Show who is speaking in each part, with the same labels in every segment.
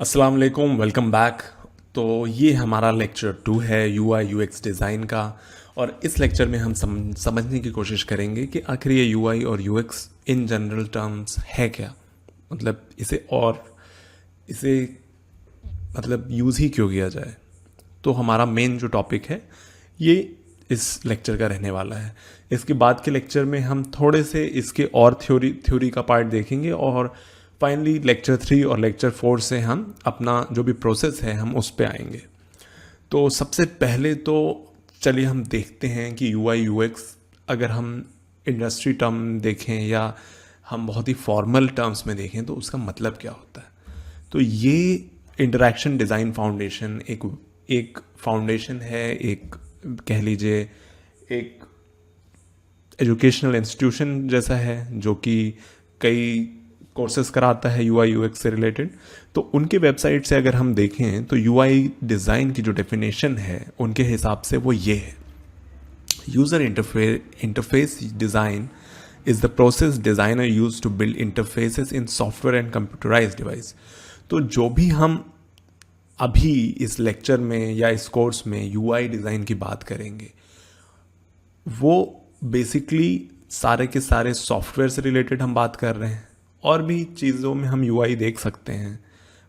Speaker 1: अस्सलाम वालेकुम, welcome back. तो ये हमारा लेक्चर 2 है UI UX डिज़ाइन का। और इस लेक्चर में हम समझने की कोशिश करेंगे कि आखिर ये UI और UX इन जनरल टर्म्स है क्या। मतलब इसे मतलब यूज़ ही क्यों किया जाए। तो हमारा मेन जो टॉपिक है ये इस लेक्चर का रहने वाला है। इसके बाद के लेक्चर में हम थोड़े से इसके और थ्योरी का पार्ट देखेंगे और फाइनली लेक्चर 3 और लेक्चर 4 से हम अपना जो भी प्रोसेस है हम उस पे आएंगे। तो सबसे पहले तो चलिए हम देखते हैं कि UI UX अगर हम इंडस्ट्री टर्म देखें या हम बहुत ही फॉर्मल टर्म्स में देखें तो उसका मतलब क्या होता है। तो ये इंटरैक्शन डिज़ाइन फाउंडेशन एक फाउंडेशन है, एक कह लीजिए एक एजुकेशनल इंस्टीट्यूशन जैसा है जो कि कई कोर्सेज कराता है UI UX से रिलेटेड। तो उनके वेबसाइट से अगर हम देखें तो UI डिज़ाइन की जो डेफिनेशन है उनके हिसाब से वो ये है: user interface design is the process designer used to build interfaces in software and computerized device। तो जो भी हम अभी इस लेक्चर में या इस कोर्स में UI डिज़ाइन की बात करेंगे वो बेसिकली सारे के सारे सॉफ्टवेयर से रिलेटेड हम बात कर रहे हैं। और भी चीज़ों में हम UI देख सकते हैं,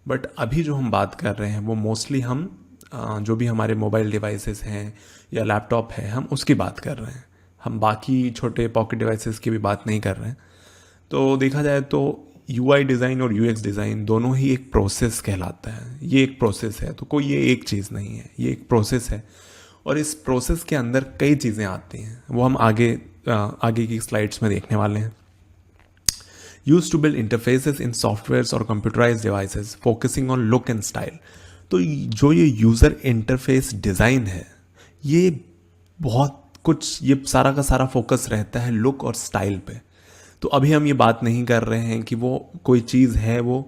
Speaker 1: बट अभी जो हम बात कर रहे हैं वो मोस्टली हम जो भी हमारे मोबाइल डिवाइसेस हैं या लैपटॉप है हम उसकी बात कर रहे हैं। हम बाकी छोटे पॉकेट डिवाइसेस की भी बात नहीं कर रहे हैं। तो देखा जाए तो UI डिज़ाइन और UX डिज़ाइन दोनों ही एक प्रोसेस कहलाता है। ये एक प्रोसेस है, तो कोई ये एक चीज़ नहीं है, ये एक प्रोसेस है। और इस प्रोसेस के अंदर कई चीज़ें आती हैं, वो हम आगे की स्लाइड्स में देखने वाले हैं। Used to build interfaces in softwares or computerized devices focusing on look and style। तो जो ये यूज़र इंटरफेस डिज़ाइन है ये बहुत कुछ, ये सारा का सारा फोकस रहता है लुक और स्टाइल पे। तो अभी हम ये बात नहीं कर रहे हैं कि वो कोई चीज़ है वो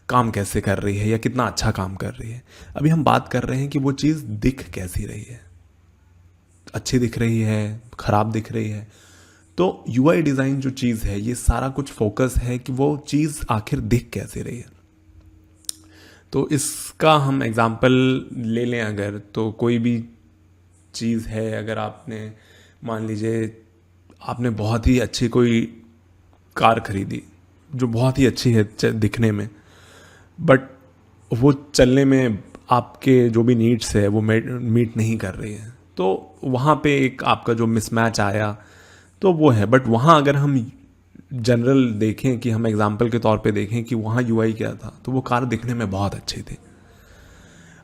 Speaker 1: काम कैसे कर रही है या कितना अच्छा काम कर रही है। अभी हम बात कर रहे हैं कि वो चीज़ दिख कैसी रही है, अच्छी दिख रही है, ख़राब दिख रही है। तो UI डिज़ाइन जो चीज़ है ये सारा कुछ फोकस है कि वो चीज़ आखिर दिख कैसे रही है। तो इसका हम एग्ज़ाम्पल ले लें अगर, तो कोई भी चीज़ है, अगर आपने मान लीजिए आपने बहुत ही अच्छी कोई कार खरीदी जो बहुत ही अच्छी है दिखने में, बट वो चलने में आपके जो भी नीड्स है वो मीट नहीं कर रही है। तो वहाँ पे एक आपका जो मिसमैच आया तो वो है। बट वहाँ अगर हम जनरल देखें कि हम एग्जांपल के तौर पे देखें कि वहाँ UI क्या था, तो वो कार दिखने में बहुत अच्छी थी।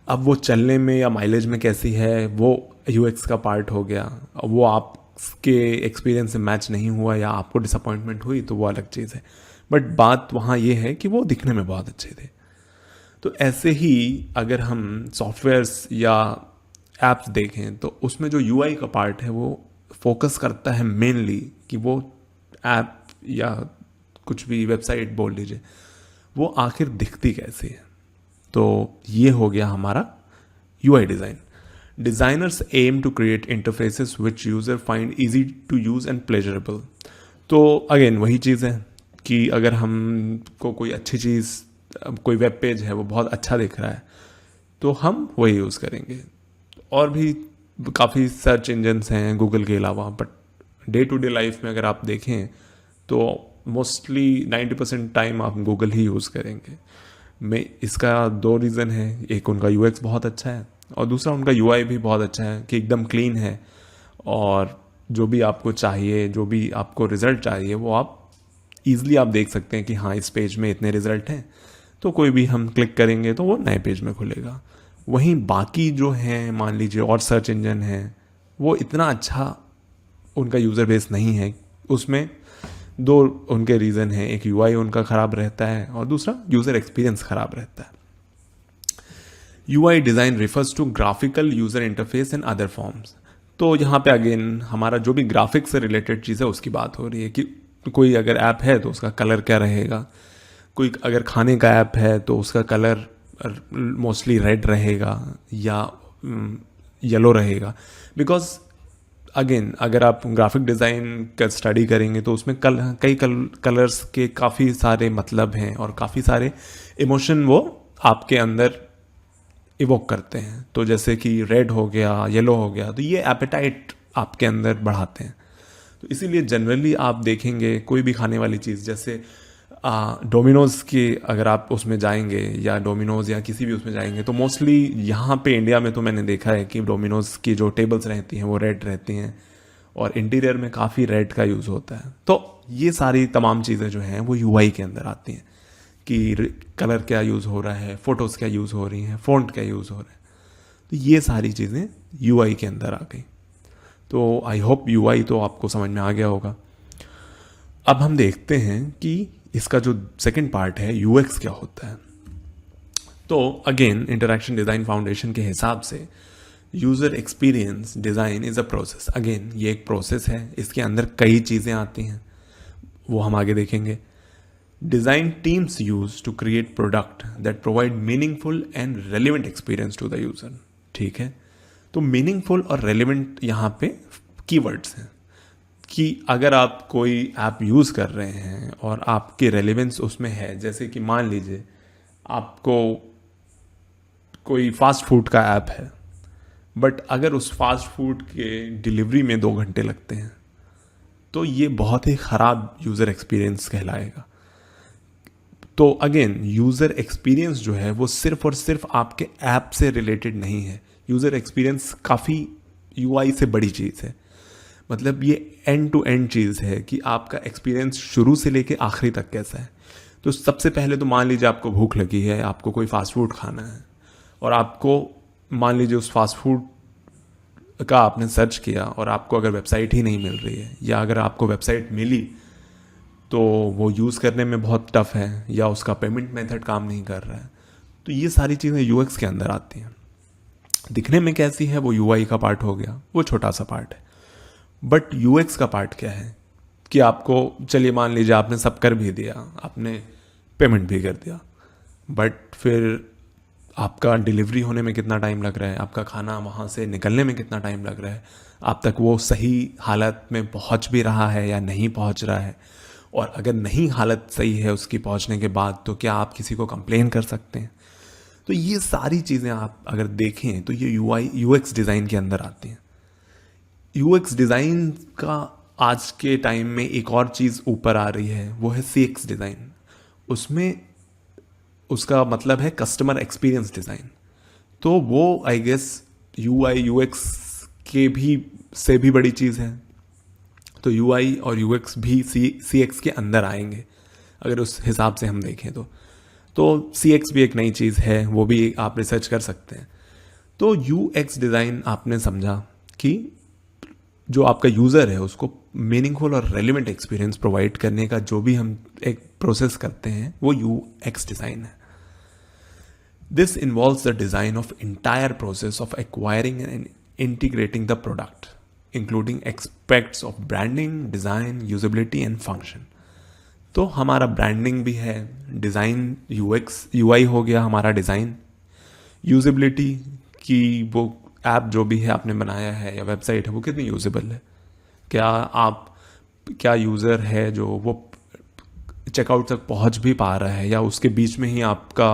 Speaker 1: अब वो चलने में या माइलेज में कैसी है वो UX का पार्ट हो गया। अब वो आपके एक्सपीरियंस से मैच नहीं हुआ या आपको डिसअपॉइंटमेंट हुई तो वो अलग चीज़ है। बट बात वहाँ ये है कि वो दिखने में बहुत अच्छे थे। तो ऐसे ही अगर हम सॉफ्टवेयर्स या एप्स देखें तो उसमें जो UI का पार्ट है वो फोकस करता है मेनली कि वो ऐप या कुछ भी वेबसाइट बोल लीजिए वो आखिर दिखती कैसी है। तो ये हो गया हमारा UI डिज़ाइन। Designers aim to create interfaces which user find easy to use and pleasurable. तो अगेन वही चीज़ है कि अगर हमको कोई अच्छी चीज़, कोई वेब पेज है वो बहुत अच्छा दिख रहा है तो हम वही यूज़ करेंगे। और भी काफ़ी सर्च इंजन्स हैं गूगल के अलावा, but day to day life में अगर आप देखें तो मोस्टली 90% टाइम आप गूगल ही यूज़ करेंगे। मैं इसका 2 रीज़न है, एक उनका UX बहुत अच्छा है और दूसरा उनका UI भी बहुत अच्छा है कि एकदम क्लीन है और जो भी आपको चाहिए, जो भी आपको रिज़ल्ट चाहिए वो आप ईज़िली आप देख सकते हैं कि हाँ इस पेज में इतने रिज़ल्ट हैं, तो कोई भी हम क्लिक करेंगे तो वो नए पेज में खुलेगा। वहीं बाकी जो हैं मान लीजिए और सर्च इंजन हैं वो इतना अच्छा उनका यूज़र बेस नहीं है। उसमें 2 उनके रीज़न हैं, एक UI उनका ख़राब रहता है और दूसरा यूज़र एक्सपीरियंस ख़राब रहता है। UI design refers to graphical user interface and other forms. तो यहाँ पे अगेन हमारा जो भी ग्राफिक्स से रिलेटेड चीज़ है उसकी बात हो रही है कि कोई अगर ऐप है तो उसका कलर क्या रहेगा, कोई अगर खाने का ऐप है तो उसका कलर मोस्टली रेड रहेगा या येलो रहेगा। बिकॉज अगेन अगर आप ग्राफिक डिज़ाइन का स्टडी करेंगे तो उसमें कई कलर्स के काफ़ी सारे मतलब हैं और काफ़ी सारे इमोशन वो आपके अंदर इवोक करते हैं। तो जैसे कि रेड हो गया, येलो हो गया, तो ये एपेटाइट आपके अंदर बढ़ाते हैं। तो इसीलिए जनरली आप देखेंगे कोई भी खाने वाली चीज़, जैसे डोमिनोज़ की अगर आप उसमें जाएंगे या डोमिनोज़ या किसी भी उसमें जाएंगे, तो मोस्टली यहाँ पे इंडिया में तो मैंने देखा है कि डोमिनोज़ की जो टेबल्स रहती हैं वो रेड रहती हैं और इंटीरियर में काफ़ी रेड का यूज़ होता है। तो ये सारी तमाम चीज़ें जो हैं वो यूआई के अंदर आती हैं कि कलर क्या यूज़ हो रहा है, फ़ोटोज़ क्या यूज़ हो रही हैं, फ़ॉन्ट क्या यूज़ हो रहा है। तो ये सारी चीज़ें यूआई के अंदर आ गई। तो आई होप यूआई तो आपको समझ में आ गया होगा। अब हम देखते हैं कि इसका जो सेकंड पार्ट है यूएक्स क्या होता है। तो अगेन इंटरैक्शन डिज़ाइन फाउंडेशन के हिसाब से user experience design is a process. Again ये एक प्रोसेस है, इसके अंदर कई चीज़ें आती हैं, वो हम आगे देखेंगे। Design teams use to create product that provide meaningful and relevant experience to the user. ठीक है, तो मीनिंगफुल और रेलिवेंट यहाँ पे कीवर्ड्स हैं कि अगर आप कोई ऐप यूज़ कर रहे हैं और आपके रेलेवेंस उसमें है, जैसे कि मान लीजिए आपको कोई फास्ट फूड का ऐप है, बट अगर उस फास्ट फूड के डिलीवरी में 2 घंटे लगते हैं तो ये बहुत ही ख़राब यूज़र एक्सपीरियंस कहलाएगा। तो अगेन यूज़र एक्सपीरियंस जो है वो सिर्फ और सिर्फ आपके ऐप से रिलेटेड नहीं है। यूज़र एक्सपीरियंस काफ़ी यूआई से बड़ी चीज़ है। मतलब ये एंड टू एंड चीज़ है कि आपका एक्सपीरियंस शुरू से लेके आखिरी तक कैसा है। तो सबसे पहले तो मान लीजिए आपको भूख लगी है, आपको कोई फास्ट फूड खाना है और आपको मान लीजिए उस फास्ट फूड का आपने सर्च किया और आपको अगर वेबसाइट ही नहीं मिल रही है, या अगर आपको वेबसाइट मिली तो वो यूज़ करने में बहुत टफ है, या उसका पेमेंट मेथड काम नहीं कर रहा है, तो ये सारी चीज़ें यूएक्स के अंदर आती हैं। दिखने में कैसी है वो यूआई का पार्ट हो गया, वो छोटा सा पार्ट है। बट यूएक्स का पार्ट क्या है कि आपको, चलिए मान लीजिए आपने सब कर भी दिया, आपने पेमेंट भी कर दिया, बट फिर आपका डिलीवरी होने में कितना टाइम लग रहा है, आपका खाना वहाँ से निकलने में कितना टाइम लग रहा है, आप तक वो सही हालत में पहुँच भी रहा है या नहीं पहुँच रहा है, और अगर नहीं हालत सही है उसकी पहुँचने के बाद तो क्या आप किसी को कंप्लेन कर सकते हैं। तो ये सारी चीज़ें आप अगर देखें तो ये यूएक्स डिज़ाइन के अंदर आती हैं। यूएक्स डिज़ाइन का आज के टाइम में एक और चीज़ ऊपर आ रही है, वो है सीएक्स डिज़ाइन। उसमें उसका मतलब है कस्टमर एक्सपीरियंस डिज़ाइन। तो वो आई गेस यूआई यूएक्स के भी से भी बड़ी चीज़ है। तो यूआई और यूएक्स भी सीएक्स के अंदर आएंगे अगर उस हिसाब से हम देखें तो सीएक्स भी एक नई चीज़ है, वो भी आप रिसर्च कर सकते हैं। तो यूएक्स डिज़ाइन आपने समझा कि जो आपका यूज़र है उसको मीनिंगफुल और रेलिवेंट एक्सपीरियंस प्रोवाइड करने का जो भी हम एक प्रोसेस करते हैं वो यूएक्स डिज़ाइन है। This involves the design of entire process of acquiring and integrating the product including aspects of branding, design, usability and function. तो हमारा ब्रांडिंग भी है, डिज़ाइन यूएक्स यूआई हो गया हमारा डिज़ाइन, यूजेबिलिटी की वो ऐप जो भी है आपने बनाया है या वेबसाइट है वो कितनी यूजेबल है, क्या यूज़र है जो वो चेकआउट तक पहुंच भी पा रहा है, या उसके बीच में ही आपका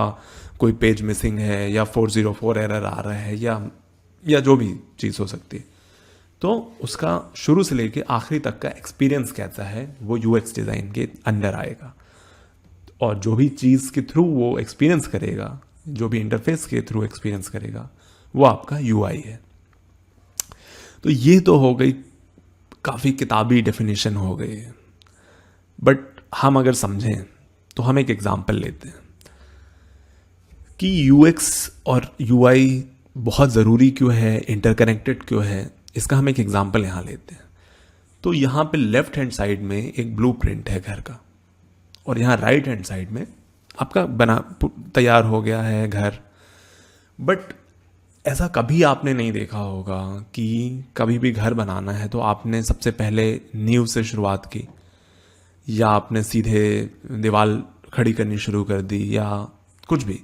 Speaker 1: कोई पेज मिसिंग है, या 404 एरर आ रहा है, या जो भी चीज़ हो सकती है। तो उसका शुरू से लेके आखिरी तक का एक्सपीरियंस कैसा है वो यूएक्स डिज़ाइन के अंडर आएगा। और जो भी चीज़ के थ्रू वो एक्सपीरियंस करेगा, जो भी इंटरफेस के थ्रू एक्सपीरियंस करेगा, वो आपका यूआई है। तो ये तो हो गई काफ़ी किताबी डेफिनेशन हो गई है, बट हम अगर समझें तो हम एक एग्जांपल लेते हैं कि यूएक्स और यूआई बहुत ज़रूरी क्यों है, इंटरकनेक्टेड क्यों है। इसका हम एक एग्जांपल यहाँ लेते हैं। तो यहाँ पे लेफ्ट हैंड साइड में एक ब्लूप्रिंट है घर का, और यहाँ राइट हैंड साइड में आपका तैयार हो गया है घर। बट ऐसा कभी आपने नहीं देखा होगा कि कभी भी घर बनाना है तो आपने सबसे पहले नींव से शुरुआत की, या आपने सीधे दीवार खड़ी करनी शुरू कर दी, या कुछ भी।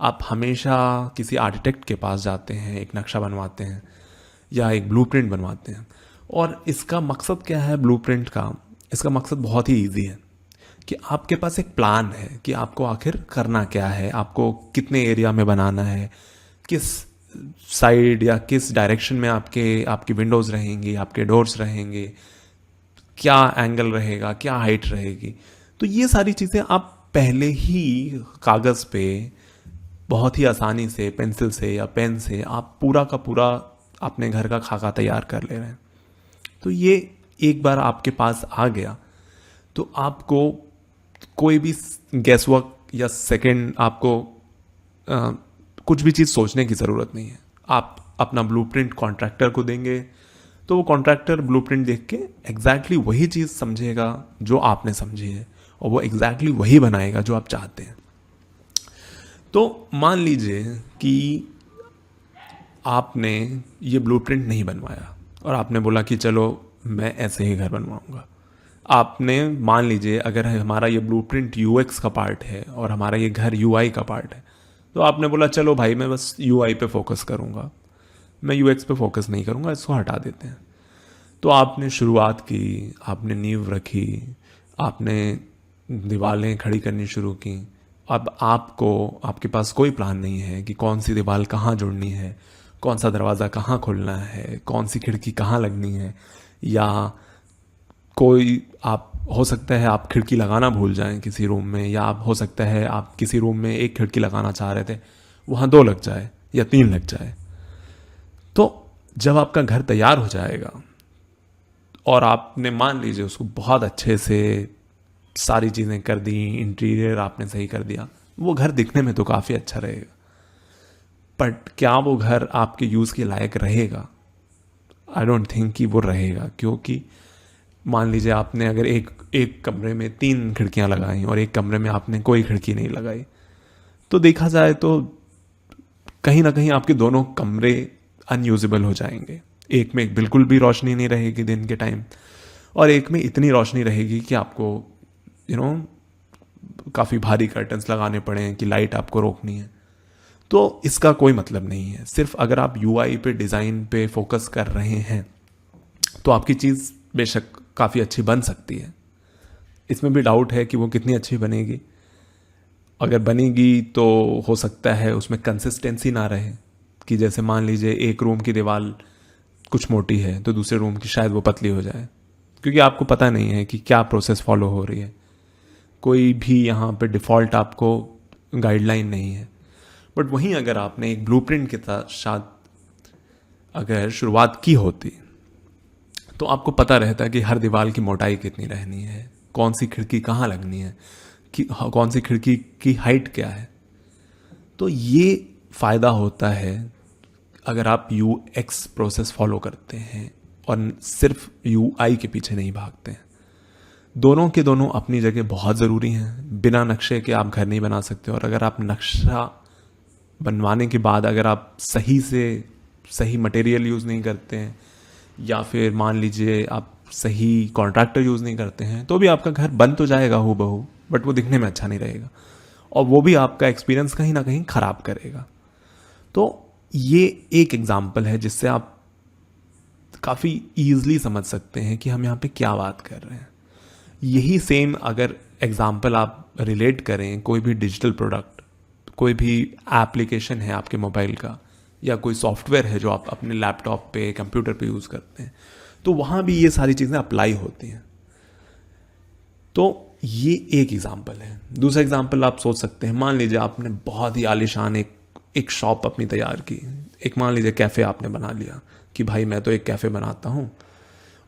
Speaker 1: आप हमेशा किसी आर्किटेक्ट के पास जाते हैं, एक नक्शा बनवाते हैं या एक ब्लूप्रिंट बनवाते हैं। और इसका मकसद क्या है ब्लूप्रिंट का? इसका मकसद बहुत ही ईजी है कि आपके पास एक प्लान है कि आपको आखिर करना क्या है, आपको कितने एरिया में बनाना है, किस साइड या किस डायरेक्शन में आपकी विंडोज़ रहेंगी, आपके डोर्स रहेंगे, क्या एंगल रहेगा, क्या हाइट रहेगी। तो ये सारी चीज़ें आप पहले ही कागज़ पे बहुत ही आसानी से पेंसिल से या पेन से आप पूरा का पूरा अपने घर का खाका तैयार कर ले रहे हैं। तो ये एक बार आपके पास आ गया तो आपको कोई भी गेस वर्क या सेकंड आपको कुछ भी चीज़ सोचने की ज़रूरत नहीं है। आप अपना ब्लूप्रिंट कॉन्ट्रैक्टर को देंगे तो वो कॉन्ट्रैक्टर ब्लूप्रिंट देख के एग्जैक्टली वही चीज़ समझेगा जो आपने समझी है, और वो एग्जैक्टली वही बनाएगा जो आप चाहते हैं। तो मान लीजिए कि आपने ये ब्लूप्रिंट नहीं बनवाया और आपने बोला कि चलो मैं ऐसे ही घर बनवाऊंगा। आपने मान लीजिए अगर हमारा ये ब्लूप्रिंट यूएक्स का पार्ट है और हमारा ये घर यूआई का पार्ट है, तो आपने बोला चलो भाई मैं बस यूआई पे फोकस करूँगा, मैं यूएक्स पे फोकस नहीं करूँगा, इसको हटा देते हैं। तो आपने शुरुआत की, आपने नींव रखी, आपने दीवारें खड़ी करनी शुरू की। अब आपके पास कोई प्लान नहीं है कि कौन सी दीवार कहाँ जुड़नी है, कौन सा दरवाज़ा कहाँ खुलना है, कौन सी खिड़की कहाँ लगनी है, या कोई आप हो सकता है आप खिड़की लगाना भूल जाएं किसी रूम में, या आप हो सकता है आप किसी रूम में एक खिड़की लगाना चाह रहे थे, वहाँ 2 लग जाए या 3 लग जाए। तो जब आपका घर तैयार हो जाएगा और आपने मान लीजिए उसको बहुत अच्छे से सारी चीज़ें कर दी, इंटीरियर आपने सही कर दिया, वो घर दिखने में तो काफ़ी अच्छा रहेगा, बट क्या वो घर आपके यूज़ के लायक रहेगा? आई डोंट थिंक कि वो रहेगा। क्योंकि मान लीजिए आपने अगर एक कमरे में 3 खिड़कियां लगाई और एक कमरे में आपने कोई खिड़की नहीं लगाई, तो देखा जाए तो कहीं ना कहीं आपके दोनों कमरे अनयूजेबल हो जाएंगे। एक में बिल्कुल भी रोशनी नहीं रहेगी दिन के टाइम, और एक में इतनी रोशनी रहेगी कि आपको काफ़ी भारी कर्टन्स लगाने पड़े कि लाइट आपको रोकनी है। तो इसका कोई मतलब नहीं है। सिर्फ अगर आप यूआई पे, डिज़ाइन पे फोकस कर रहे हैं तो आपकी चीज़ बेशक काफ़ी अच्छी बन सकती है। इसमें भी डाउट है कि वो कितनी अच्छी बनेगी। अगर बनेगी तो हो सकता है उसमें कंसिस्टेंसी ना रहे, कि जैसे मान लीजिए एक रूम की दीवार कुछ मोटी है तो दूसरे रूम की शायद वो पतली हो जाए, क्योंकि आपको पता नहीं है कि क्या प्रोसेस फॉलो हो रही है। कोई भी यहाँ पे डिफ़ॉल्ट आपको गाइडलाइन नहीं है। बट वहीं अगर आपने एक ब्लूप्रिंट के साथ अगर शुरुआत की होती तो आपको पता रहता है कि हर दीवार की मोटाई कितनी रहनी है, कौन सी खिड़की कहाँ लगनी है, कि कौन सी खिड़की की हाइट क्या है। तो ये फ़ायदा होता है अगर आप यूएक्स प्रोसेस फॉलो करते हैं और सिर्फ यूआई के पीछे नहीं भागते हैं। दोनों के दोनों अपनी जगह बहुत ज़रूरी हैं। बिना नक्शे के आप घर नहीं बना सकते, और अगर आप नक्शा बनवाने के बाद अगर आप सही मटेरियल यूज़ नहीं करते हैं, या फिर मान लीजिए आप सही कॉन्ट्रैक्टर यूज़ नहीं करते हैं, तो भी आपका घर बन तो जाएगा हूबहू, बट वो दिखने में अच्छा नहीं रहेगा, और वो भी आपका एक्सपीरियंस कहीं ना कहीं ख़राब करेगा। तो ये एक एग्जाम्पल है जिससे आप काफ़ी ईजिली समझ सकते हैं कि हम यहाँ पे क्या बात कर रहे हैं। यही सेम अगर एग्जाम्पल आप रिलेट करें कोई भी डिजिटल प्रोडक्ट, कोई भी एप्लीकेशन है आपके मोबाइल का, या कोई सॉफ्टवेयर है जो आप अपने लैपटॉप पे, कंप्यूटर पे यूज़ करते हैं, तो वहाँ भी ये सारी चीज़ें अप्लाई होती हैं। तो ये एक एग्जाम्पल है। दूसरा एग्जाम्पल आप सोच सकते हैं, मान लीजिए आपने बहुत ही आलीशान एक शॉप अपनी तैयार की, एक मान लीजिए कैफ़े आपने बना लिया कि भाई मैं तो एक कैफ़े बनाता हूँ,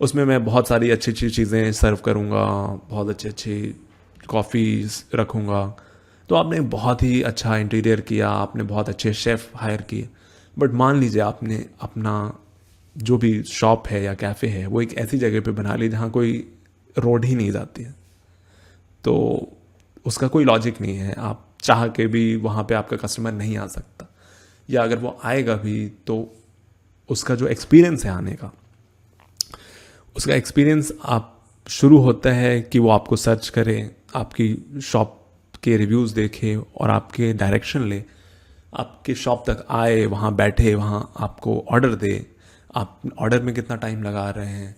Speaker 1: उसमें मैं बहुत सारी अच्छी अच्छी चीज़ें सर्व करूँगा, बहुत अच्छी अच्छी कॉफ़ी रखूँगा। तो आपने बहुत ही अच्छा इंटीरियर किया, आपने बहुत अच्छे शेफ़ हायर किए, बट मान लीजिए आपने अपना जो भी शॉप है या कैफ़े है वो एक ऐसी जगह पे बना ली जहाँ कोई रोड ही नहीं जाती है, तो उसका कोई लॉजिक नहीं है। आप चाह के भी वहाँ पे आपका कस्टमर नहीं आ सकता, या अगर वो आएगा भी तो उसका जो एक्सपीरियंस है आने का, उसका एक्सपीरियंस आप शुरू होता है कि वो आपको सर्च करे, आपकी शॉप के रिव्यूज़ देखे और आपके डायरेक्शन ले, आपके शॉप तक आए, वहाँ बैठे, वहाँ आपको ऑर्डर दे, आप ऑर्डर में कितना टाइम लगा रहे हैं,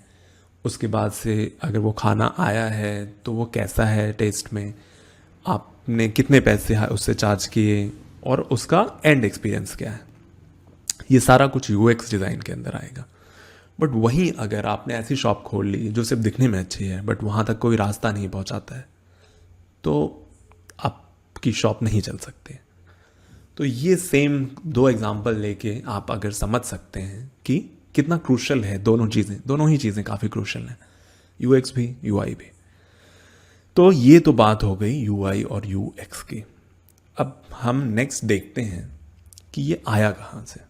Speaker 1: उसके बाद से अगर वो खाना आया है तो वो कैसा है टेस्ट में, आपने कितने पैसे उससे चार्ज किए, और उसका एंड एक्सपीरियंस क्या है, ये सारा कुछ यूएक्स डिज़ाइन के अंदर आएगा। बट वहीं अगर आपने ऐसी शॉप खोल ली जो सिर्फ दिखने में अच्छी है बट वहाँ तक कोई रास्ता नहीं पहुँचाता है, तो आपकी शॉप नहीं चल सकती। तो ये सेम दो एग्जांपल लेके आप अगर समझ सकते हैं कि कितना क्रूशल है दोनों चीज़ें, दोनों ही चीज़ें काफ़ी क्रूशल हैं, यूएक्स भी यूआई भी। तो ये तो बात हो गई यूआई और यूएक्स की। अब हम नेक्स्ट देखते हैं कि ये आया कहाँ से।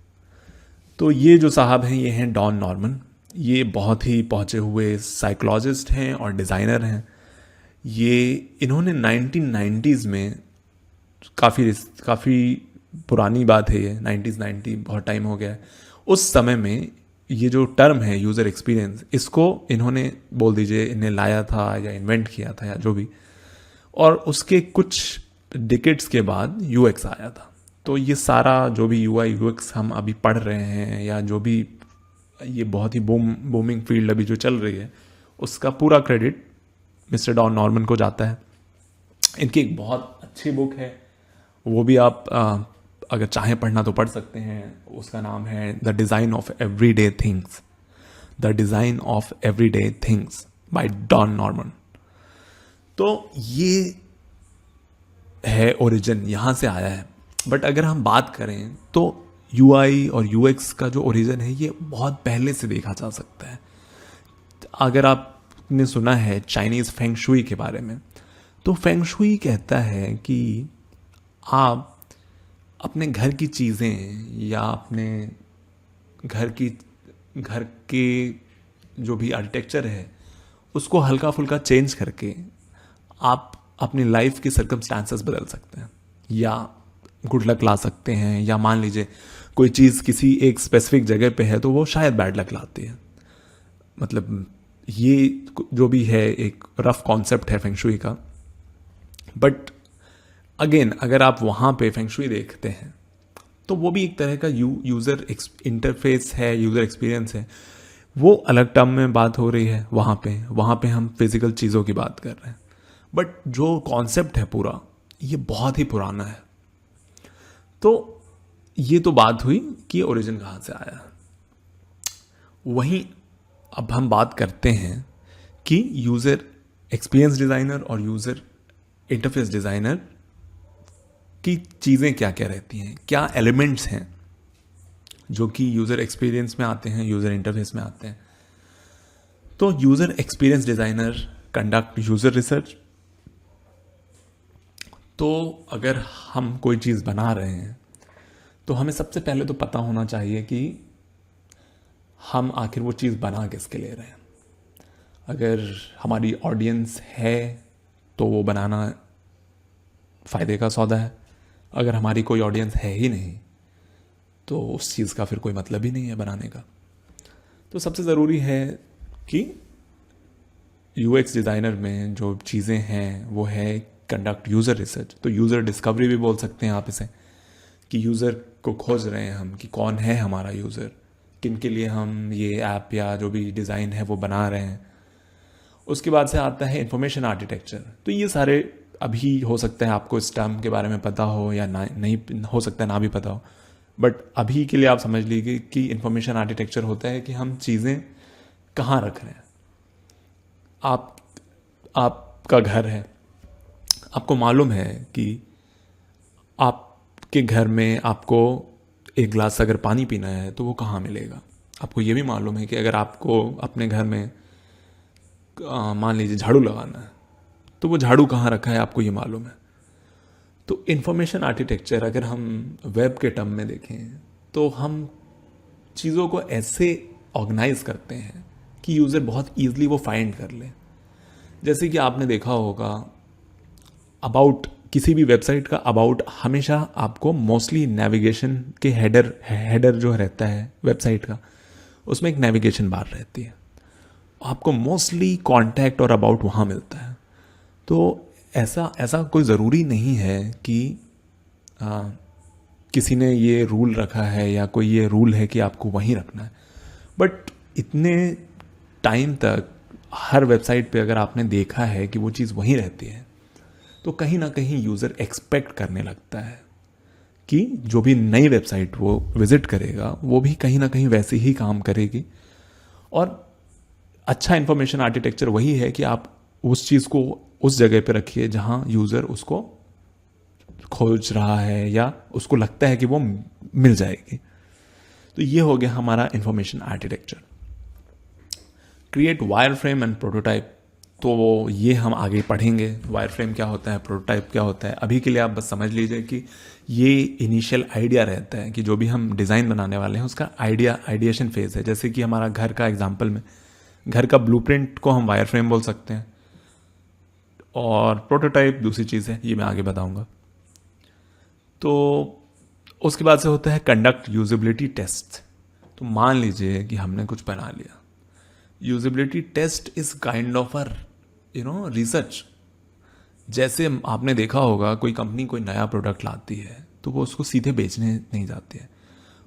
Speaker 1: तो ये जो साहब हैं ये हैं डॉन नॉर्मन। ये बहुत ही पहुँचे हुए साइकोलॉजिस्ट हैं और डिज़ाइनर हैं। ये इन्होंने 1990s में काफ़ी पुरानी बात है, ये 1990 बहुत टाइम हो गया है। उस समय में ये जो टर्म है यूज़र एक्सपीरियंस, इसको इन्होंने बोल दीजिए इन्हें लाया था या इन्वेंट किया था या जो भी, और उसके कुछ डिकेड्स के बाद यूएक्स आया था। तो ये सारा जो भी यूआई यूएक्स हम अभी पढ़ रहे हैं या जो भी ये बहुत ही बूमिंग फील्ड अभी जो चल रही है, उसका पूरा क्रेडिट मिस्टर डॉन नॉर्मन को जाता है। इनकी एक बहुत अच्छी बुक है, वो भी आप अगर चाहें पढ़ना तो पढ़ सकते हैं। उसका नाम है the design of everyday things, the design of everyday things by Don Norman. तो ये है ओरिजिन, यहाँ से आया है। बट अगर हम बात करें तो यूआई और यूएक्स का जो ओरिजिन है ये बहुत पहले से देखा जा सकता है। अगर आपने सुना है चाइनीज़ फेंग शुई के बारे में, तो फेंग शुई कहता है कि आप अपने घर की चीज़ें या अपने घर के जो भी आर्किटेक्चर है उसको हल्का फुल्का चेंज करके आप अपनी लाइफ की सर्कमस्टांसेस बदल सकते हैं या गुड लक ला सकते हैं, या मान लीजिए कोई चीज़ किसी एक स्पेसिफिक जगह पे है तो वो शायद बैड लक लाती है। मतलब ये जो भी है एक रफ कॉन्सेप्ट है फेंग शुई का। बट अगेन अगर आप वहाँ पे फेंग शुई देखते हैं तो वो भी एक तरह का यूज़र इंटरफेस है, यूज़र एक्सपीरियंस है। वो अलग टर्म में बात हो रही है वहाँ पे हम फिज़िकल चीज़ों की बात कर रहे हैं। बट जो कॉन्सेप्ट है पूरा ये बहुत ही पुराना है। तो ये तो बात हुई कि ओरिजिन कहाँ से आया। वहीं अब हम बात करते हैं कि यूज़र एक्सपीरियंस डिज़ाइनर और यूज़र इंटरफेस डिज़ाइनर की चीज़ें क्या क्या रहती हैं, क्या एलिमेंट्स हैं जो कि यूज़र एक्सपीरियंस में आते हैं, यूज़र इंटरफेस में आते हैं। तो user experience designer conduct user research. तो अगर हम कोई चीज़ बना रहे हैं तो हमें सबसे पहले तो पता होना चाहिए कि हम आखिर वो चीज़ बना किसके ले रहे हैं। अगर हमारी ऑडियंस है तो वो बनाना फ़ायदे का सौदा है। अगर हमारी कोई ऑडियंस है ही नहीं तो उस चीज़ का फिर कोई मतलब ही नहीं है बनाने का। तो सबसे ज़रूरी है कि यूएक्स डिज़ाइनर में जो चीज़ें हैं वो है कंडक्ट यूज़र रिसर्च। तो यूज़र डिस्कवरी भी बोल सकते हैं आप इसे, कि यूज़र को खोज रहे हैं हम कि कौन है हमारा यूज़र, किन के लिए हम ये ऐप या जो भी डिज़ाइन है वो बना रहे हैं। उसके बाद से आता है इंफॉर्मेशन आर्किटेक्चर। तो ये सारे अभी हो सकता है आपको इस टर्म के बारे में पता हो या ना, नहीं हो सकता है ना भी पता हो, बट अभी के लिए आप समझ लीजिए कि इंफॉर्मेशन आर्किटेक्चर होता है कि हम चीज़ें कहाँ रख रहे हैं। आपका घर है, आपको मालूम है कि आपके घर में आपको एक गिलास अगर पानी पीना है तो वो कहाँ मिलेगा। आपको ये भी मालूम है कि अगर आपको अपने घर में मान लीजिए झाड़ू लगाना है तो वो झाड़ू कहाँ रखा है आपको ये मालूम है। तो इंफॉर्मेशन आर्किटेक्चर अगर हम वेब के टर्म में देखें तो हम चीज़ों को ऐसे ऑर्गेनाइज करते हैं कि यूज़र बहुत ईजिली वो फाइंड कर ले। जैसे कि आपने देखा होगा अबाउट, किसी भी वेबसाइट का अबाउट हमेशा आपको मोस्टली नेविगेशन के हेडर जो रहता है वेबसाइट का, उसमें एक नेविगेशन बार रहती है। आपको मोस्टली कॉन्टैक्ट और अबाउट वहाँ मिलता है। तो ऐसा कोई ज़रूरी नहीं है कि किसी ने ये रूल रखा है या कोई ये रूल है कि आपको वहीं रखना है। बट इतने टाइम तक हर वेबसाइट पे अगर आपने देखा है कि वो चीज़ वहीं रहती है, तो कहीं ना कहीं यूज़र एक्सपेक्ट करने लगता है कि जो भी नई वेबसाइट वो विज़िट करेगा वो भी कहीं ना कहीं वैसे ही काम करेगी। और अच्छा इन्फॉर्मेशन आर्किटेक्चर वही है कि आप उस चीज़ को उस जगह पे रखिए जहाँ यूज़र उसको खोज रहा है या उसको लगता है कि वो मिल जाएगी। तो ये हो गया हमारा information architecture. Create wire frame and prototype, तो ये हम आगे पढ़ेंगे वायर फ्रेम क्या होता है, प्रोटोटाइप क्या होता है। अभी के लिए आप बस समझ लीजिए कि ये इनिशियल आइडिया रहता है कि जो भी हम डिज़ाइन बनाने वाले हैं उसका आइडिएशन फेज है। जैसे कि हमारा घर का एग्जाम्पल में घर का ब्लूप्रिंट को हम वायर फ्रेम बोल सकते हैं, और प्रोटोटाइप दूसरी चीज़ है, ये मैं आगे बताऊंगा। तो उसके बाद से होता है कंडक्ट यूजिबिलिटी टेस्ट। तो मान लीजिए कि हमने कुछ बना लिया, usability test is kind of research. जैसे आपने देखा होगा कोई कंपनी कोई नया प्रोडक्ट लाती है तो वो उसको सीधे बेचने नहीं जाती है,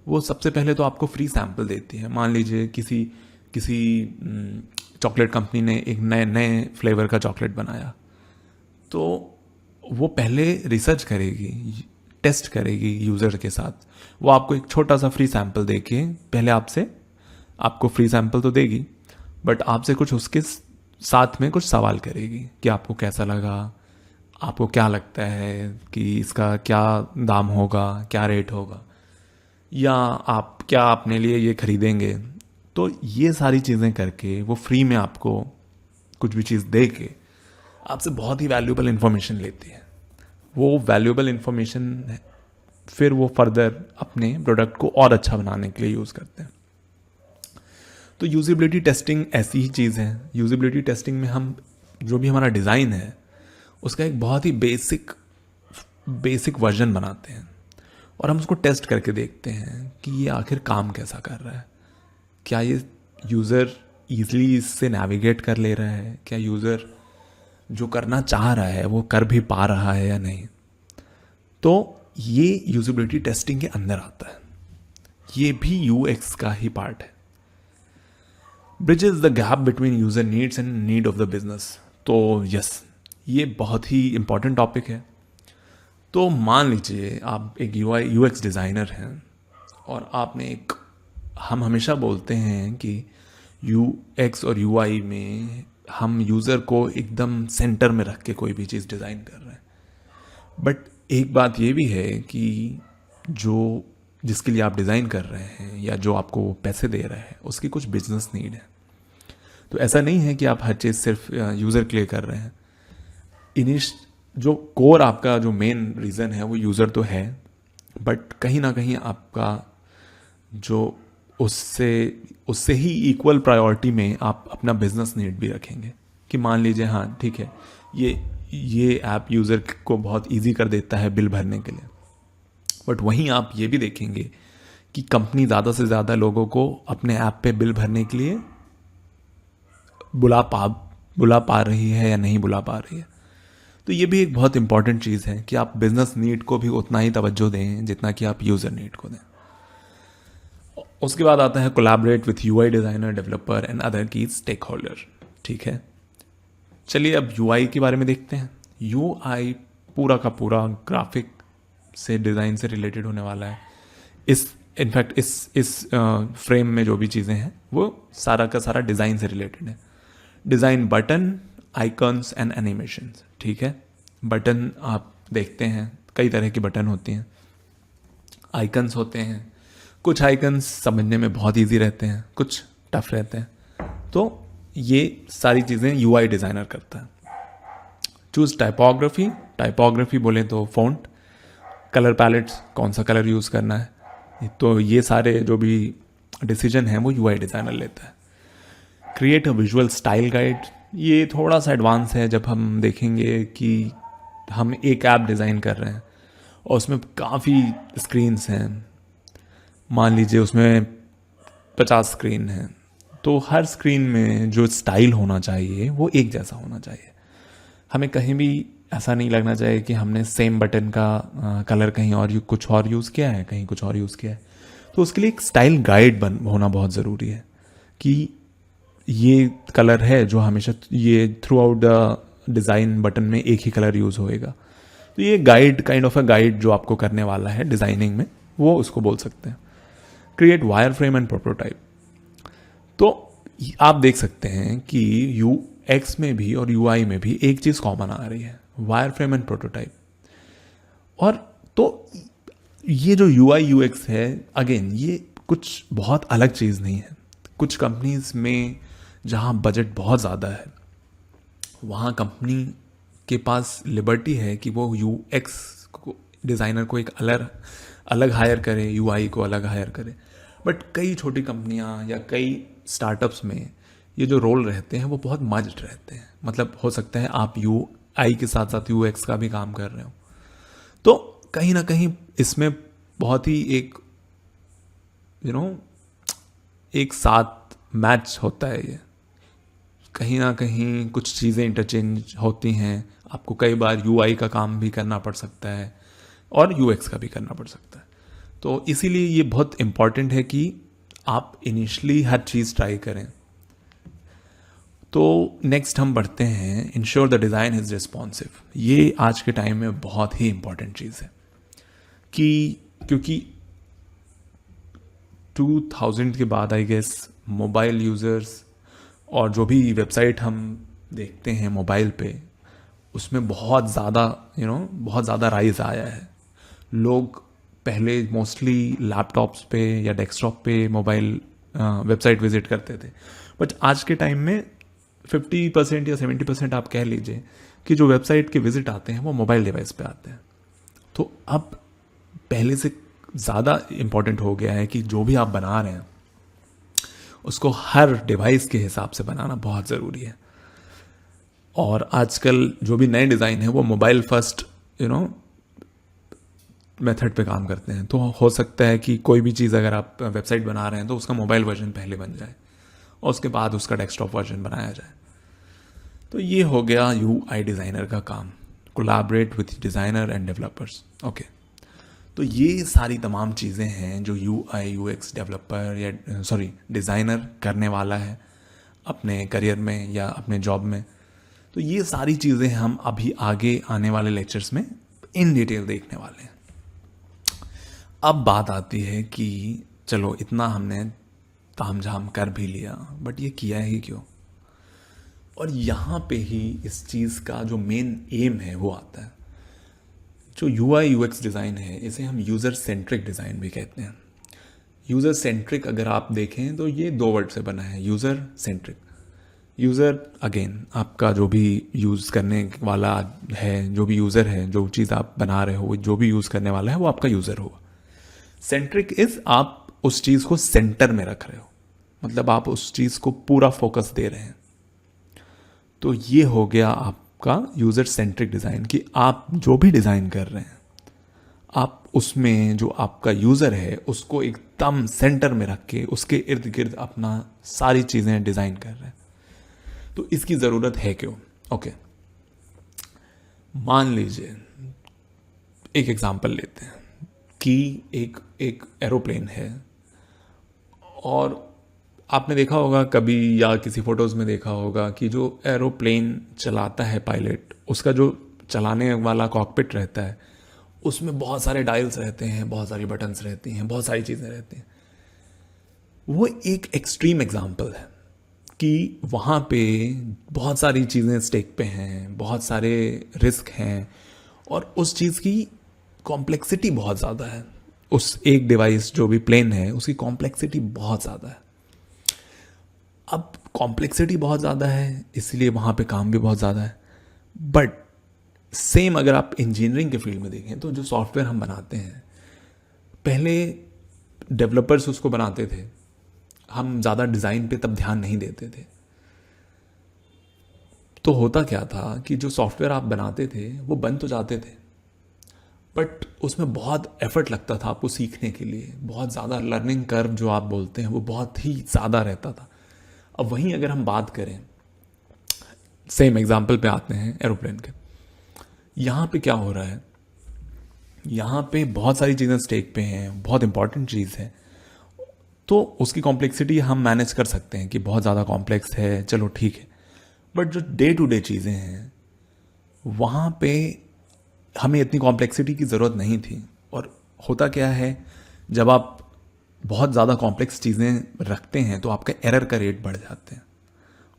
Speaker 1: वो सबसे पहले तो आपको फ्री सैंपल देती है। मान लीजिए किसी किसी चॉकलेट कंपनी ने एक नए नए फ्लेवर का चॉकलेट बनाया, तो वो पहले रिसर्च करेगी, टेस्ट करेगी यूज़र के साथ। वो आपको एक छोटा सा फ्री सैंपल दे के पहले आपको फ्री सैंपल तो देगी, बट आपसे कुछ उसके साथ में कुछ सवाल करेगी कि आपको कैसा लगा, आपको क्या लगता है कि इसका क्या दाम होगा, क्या रेट होगा, या आप क्या अपने लिए ये खरीदेंगे। तो ये सारी चीज़ें करके वो फ्री में आपको कुछ भी चीज़ दे के आपसे बहुत ही वैल्यूएबल इन्फॉर्मेशन लेती है। वो वैल्यूएबल इन्फॉर्मेशन फिर वो फर्दर अपने प्रोडक्ट को और अच्छा बनाने के लिए यूज़ करते हैं। तो यूजिबिलिटी टेस्टिंग ऐसी ही चीज़ है। यूजिबिलिटी टेस्टिंग में हम जो भी हमारा डिज़ाइन है उसका एक बहुत ही बेसिक वर्जन बनाते हैं और हम उसको टेस्ट करके देखते हैं कि ये आखिर काम कैसा कर रहा है। क्या ये यूज़र ईजिली इससे नेविगेट कर ले रहा है, क्या यूज़र जो करना चाह रहा है वो कर भी पा रहा है या नहीं। तो ये यूजिबिलिटी टेस्टिंग के अंदर आता है, ये भी यूएक्स का ही पार्ट है। Bridges the gap between user needs and need of the business. तो यस, ये बहुत ही इंपॉर्टेंट टॉपिक है। तो मान लीजिए आप एक यूएक्स डिज़ाइनर हैं और आपने हम हमेशा बोलते हैं कि यूएक्स और यूआई में हम यूज़र को एकदम सेंटर में रख के कोई भी चीज़ डिज़ाइन कर रहे हैं। बट एक बात ये भी है कि जिसके लिए आप डिज़ाइन कर रहे हैं या जो आपको पैसे दे रहा है उसकी कुछ बिजनेस नीड है। तो ऐसा नहीं है कि आप हर चीज़ सिर्फ यूज़र के लिए कर रहे हैं। जो कोर आपका जो मेन रीज़न है वो यूज़र तो है, बट कहीं ना कहीं आपका जो उससे ही इक्वल प्रायोरिटी में आप अपना बिजनेस नीड भी रखेंगे कि मान लीजिए हाँ ठीक है, ये ऐप यूज़र को बहुत इजी कर देता है बिल भरने के लिए, बट वहीं आप ये भी देखेंगे कि कंपनी ज़्यादा से ज़्यादा लोगों को अपने ऐप पे बिल भरने के लिए बुला पा रही है या नहीं बुला पा रही है। तो ये भी एक बहुत इंपॉर्टेंट चीज़ है कि आप बिजनेस नीड को भी उतना ही तवज्जो दें जितना कि आप यूज़र नीड को दें। उसके बाद आता है collaborate with UI designer, developer and other की स्टेक होल्डर। ठीक है, चलिए अब यूआई के बारे में देखते हैं। यूआई पूरा का पूरा ग्राफिक से डिज़ाइन से रिलेटेड होने वाला है। इनफैक्ट इस फ्रेम में जो भी चीज़ें हैं वो सारा का सारा डिज़ाइन से रिलेटेड है। Design, button, icons and animations. ठीक है, बटन आप देखते हैं कई तरह की बटन होती हैं, आइकन्स होते हैं। कुछ आइकन्स समझने में बहुत इजी रहते हैं, कुछ टफ रहते हैं। तो ये सारी चीज़ें यूआई डिज़ाइनर करता है। चूज़ टाइपोग्राफी बोले तो फ़ॉन्ट, कलर पैलेट्स, कौन सा कलर यूज़ करना है, तो ये सारे जो भी डिसीजन हैं वो यूआई डिज़ाइनर लेता है। Create a visual style guide, ये थोड़ा सा एडवांस है जब हम देखेंगे कि हम एक ऐप डिज़ाइन कर रहे हैं और उसमें काफ़ी स्क्रीन्स हैं। मान लीजिए उसमें 50 स्क्रीन हैं, तो हर स्क्रीन में जो स्टाइल होना चाहिए वो एक जैसा होना चाहिए। हमें कहीं भी ऐसा नहीं लगना चाहिए कि हमने सेम बटन का कलर कहीं और कुछ और यूज़ किया है, कहीं कुछ और यूज़ किया है। तो उसके लिए एक स्टाइल गाइड होना बहुत ज़रूरी है कि ये कलर है जो हमेशा ये through out the design button में एक ही कलर यूज़ होएगा। तो ये guide, kind of a guide जो आपको करने वाला है डिज़ाइनिंग में, वो उसको बोल सकते हैं। Create wire frame and prototype. तो आप देख सकते हैं कि UX में भी और UI में भी एक चीज़ कॉमन आ रही है, वायर फ्रेम एंड प्रोटोटाइप। और तो ये जो UI UX है, अगेन ये कुछ बहुत अलग चीज़ नहीं है। कुछ कंपनीज में जहाँ बजट बहुत ज़्यादा है, वहाँ कंपनी के पास लिबर्टी है कि वो UX को, डिज़ाइनर को एक अलग हायर करे, UI को अलग हायर करे। बट कई छोटी कंपनियां या कई स्टार्टअप्स में ये जो रोल रहते हैं वो बहुत मर्ज्ड रहते हैं। मतलब हो सकता है आप UI के साथ साथ UX का भी काम कर रहे हो, तो कहीं ना कहीं इसमें बहुत ही एक साथ मैच होता है। ये कहीं ना कहीं कुछ चीज़ें इंटरचेंज होती हैं। आपको कई बार UI का काम भी करना पड़ सकता है और UX का भी करना पड़ सकता है। तो इसीलिए ये बहुत इम्पॉर्टेंट है कि आप इनिशियली हर चीज़ ट्राई करें। तो नेक्स्ट हम बढ़ते हैं, ensure the design is responsive. ये आज के टाइम में बहुत ही इम्पॉर्टेंट चीज़ है क्योंकि 2000 के बाद आई गेस मोबाइल यूज़र्स और जो भी वेबसाइट हम देखते हैं मोबाइल पे, उसमें बहुत ज़्यादा राइज आया है। लोग पहले मोस्टली लैपटॉप्स पे या डेस्कटॉप पे मोबाइल वेबसाइट विजिट करते थे, बट आज के टाइम में 50% या 70% आप कह लीजिए कि जो वेबसाइट के विजिट आते हैं वो मोबाइल डिवाइस पे आते हैं। तो अब पहले से ज़्यादा इम्पॉर्टेंट हो गया है कि जो भी आप बना रहे हैं उसको हर डिवाइस के हिसाब से बनाना बहुत ज़रूरी है। और आजकल जो भी नए डिज़ाइन है वो मोबाइल फर्स्ट मेथड पे काम करते हैं। तो हो सकता है कि कोई भी चीज़ अगर आप वेबसाइट बना रहे हैं तो उसका मोबाइल वर्जन पहले बन जाए और उसके बाद उसका डेस्कटॉप वर्जन बनाया जाए। तो ये हो गया UI डिज़ाइनर का काम, collaborate with designer and developers. Okay, तो ये सारी तमाम चीज़ें हैं जो UI UX डेवलपर या डिज़ाइनर करने वाला है अपने करियर में या अपने जॉब में। तो ये सारी चीज़ें हम अभी आगे आने वाले लेक्चर्स में इन डिटेल देखने वाले हैं। अब बात आती है कि चलो इतना हमने तामझाम कर भी लिया, बट ये किया ही क्यों? और यहाँ पे ही इस चीज़ का जो मेन एम है वो आता है। जो UI UX डिज़ाइन है इसे हम यूज़र सेंट्रिक डिज़ाइन भी कहते हैं। यूज़र सेंट्रिक अगर आप देखें तो ये 2 वर्ड से बना है, यूज़र सेंट्रिक। यूज़र अगेन आपका जो भी यूज़ करने वाला है, जो भी यूज़र है, जो चीज़ आप बना रहे हो, जो भी यूज़ करने वाला है वो आपका यूज़र होगा। सेंट्रिक इज़ आप उस चीज़ को सेंटर में रख रहे हो, मतलब आप उस चीज़ को पूरा फोकस दे रहे हैं। तो ये हो गया आपका यूज़र सेंट्रिक डिज़ाइन कि आप जो भी डिज़ाइन कर रहे हैं आप उसमें जो आपका यूज़र है उसको एकदम सेंटर में रख के उसके इर्द गिर्द अपना सारी चीज़ें डिज़ाइन कर रहे हैं। तो इसकी ज़रूरत है क्यों? ओके, मान लीजिए एक एग्जांपल लेते हैं कि एक एरोप्लेन है और आपने देखा होगा कभी या किसी फोटोज़ में देखा होगा कि जो एरोप्लेन चलाता है पायलट, उसका जो चलाने वाला कॉकपिट रहता है उसमें बहुत सारे डायल्स रहते हैं, बहुत सारी बटन्स रहती हैं, बहुत सारी चीज़ें रहती हैं। वो एक एक्सट्रीम एग्जांपल है कि वहाँ पे बहुत सारी चीज़ें स्टेक पे हैं, बहुत सारे रिस्क हैं और उस चीज़ की कॉम्प्लेक्सिटी बहुत ज़्यादा है। उस एक डिवाइस जो भी प्लेन है उसकी कॉम्प्लेक्सिटी बहुत ज़्यादा है। अब कॉम्प्लेक्सिटी बहुत ज़्यादा है इसलिए वहाँ पे काम भी बहुत ज़्यादा है। बट सेम अगर आप इंजीनियरिंग के फील्ड में देखें तो जो सॉफ्टवेयर हम बनाते हैं, पहले डेवलपर्स उसको बनाते थे, हम ज़्यादा डिज़ाइन पे तब ध्यान नहीं देते थे। तो होता क्या था कि जो सॉफ्टवेयर आप बनाते थे वो बन तो जाते थे बट उसमें बहुत एफर्ट लगता था आपको सीखने के लिए, बहुत ज़्यादा लर्निंग कर्व जो आप बोलते हैं वो बहुत ही ज़्यादा रहता था। अब वहीं अगर हम बात करें, सेम एग्जाम्पल पे आते हैं एरोप्लेन के, यहाँ पे क्या हो रहा है, यहाँ पे बहुत सारी चीज़ें स्टेक पे हैं, बहुत इंपॉर्टेंट चीज़ है। तो उसकी कॉम्प्लेक्सिटी हम मैनेज कर सकते हैं कि बहुत ज़्यादा कॉम्प्लेक्स है, चलो ठीक है। बट जो डे टू डे चीज़ें हैं वहाँ पे हमें इतनी कॉम्प्लेक्सिटी की ज़रूरत नहीं थी। और होता क्या है, जब आप बहुत ज़्यादा कॉम्प्लेक्स चीज़ें रखते हैं तो आपका एरर का रेट बढ़ जाते हैं,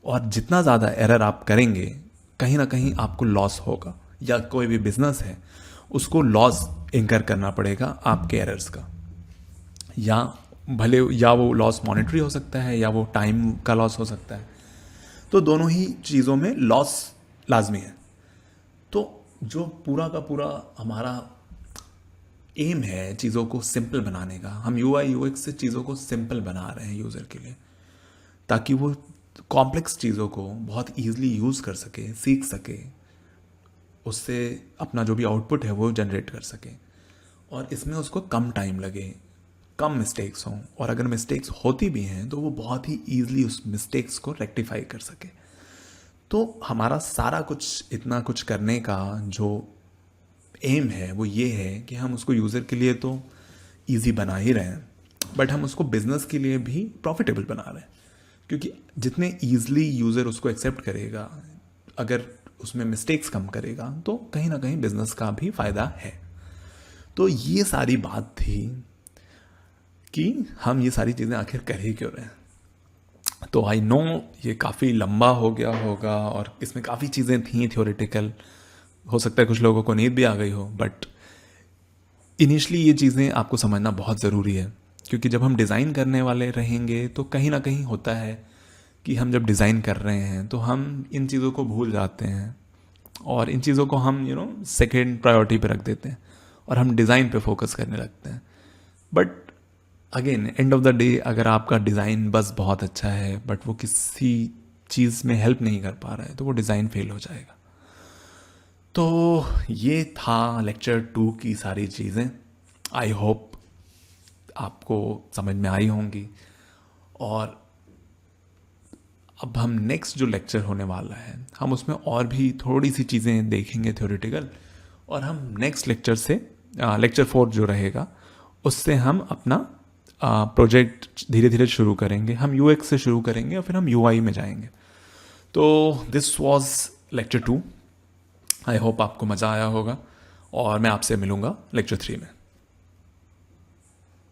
Speaker 1: और जितना ज़्यादा एरर आप करेंगे कहीं ना कहीं आपको लॉस होगा, या कोई भी बिजनेस है उसको लॉस इंकर करना पड़ेगा आपके एरर्स का। या भले या वो लॉस मॉनेटरी हो सकता है या वो टाइम का लॉस हो सकता है, तो दोनों ही चीज़ों में लॉस लाजमी है। तो जो पूरा का पूरा हमारा एम है चीज़ों को सिंपल बनाने का, हम यूआई यूएक्स से चीज़ों को सिंपल बना रहे हैं यूज़र के लिए, ताकि वो कॉम्प्लेक्स चीज़ों को बहुत ईजिली यूज़ कर सके, सीख सके, उससे अपना जो भी आउटपुट है वो जनरेट कर सके, और इसमें उसको कम टाइम लगे, कम मिस्टेक्स हों, और अगर मिस्टेक्स होती भी हैं तो वो बहुत ही ईजिली उस मिस्टेक्स को रेक्टिफाई कर सके। तो हमारा सारा कुछ इतना कुछ करने का जो एम है वो ये है कि हम उसको यूज़र के लिए तो ईजी बना ही रहे हैं, बट हम उसको बिजनेस के लिए भी प्रॉफिटेबल बना रहे हैं, क्योंकि जितने ईजिली यूज़र उसको एक्सेप्ट करेगा, अगर उसमें मिस्टेक्स कम करेगा, तो कहीं ना कहीं बिजनेस का भी फ़ायदा है। तो ये सारी बात थी कि हम ये सारी चीज़ें आखिर कर ही क्यों रहे हैं। तो आई नो ये काफ़ी लंबा हो गया होगा और इसमें काफ़ी चीज़ें थी थ्योरेटिकल, हो सकता है कुछ लोगों को नींद भी आ गई हो, बट इनिशियली ये चीज़ें आपको समझना बहुत ज़रूरी है, क्योंकि जब हम डिज़ाइन करने वाले रहेंगे तो कहीं ना कहीं होता है कि हम जब डिज़ाइन कर रहे हैं तो हम इन चीज़ों को भूल जाते हैं, और इन चीज़ों को हम सेकेंड प्रायोरिटी पे रख देते हैं और हम डिज़ाइन पे फोकस करने लगते हैं। But again end of the day, अगर आपका डिज़ाइन बस बहुत अच्छा है बट वो किसी चीज़ में हेल्प नहीं कर पा रहा है, तो वो डिज़ाइन फेल हो जाएगा। तो ये था लेक्चर 2 की सारी चीज़ें। आई होप आपको समझ में आई होंगी। और अब हम नेक्स्ट जो लेक्चर होने वाला है, हम उसमें और भी थोड़ी सी चीज़ें देखेंगे थ्योरेटिकल, और हम नेक्स्ट लेक्चर से लेक्चर 4 जो रहेगा उससे हम अपना प्रोजेक्ट धीरे धीरे शुरू करेंगे। हम यूएक्स से शुरू करेंगे और फिर हम यूआई में जाएंगे। तो this was lecture 2। I hope आपको मज़ा आया होगा, और मैं आपसे मिलूँगा लेक्चर 3 में।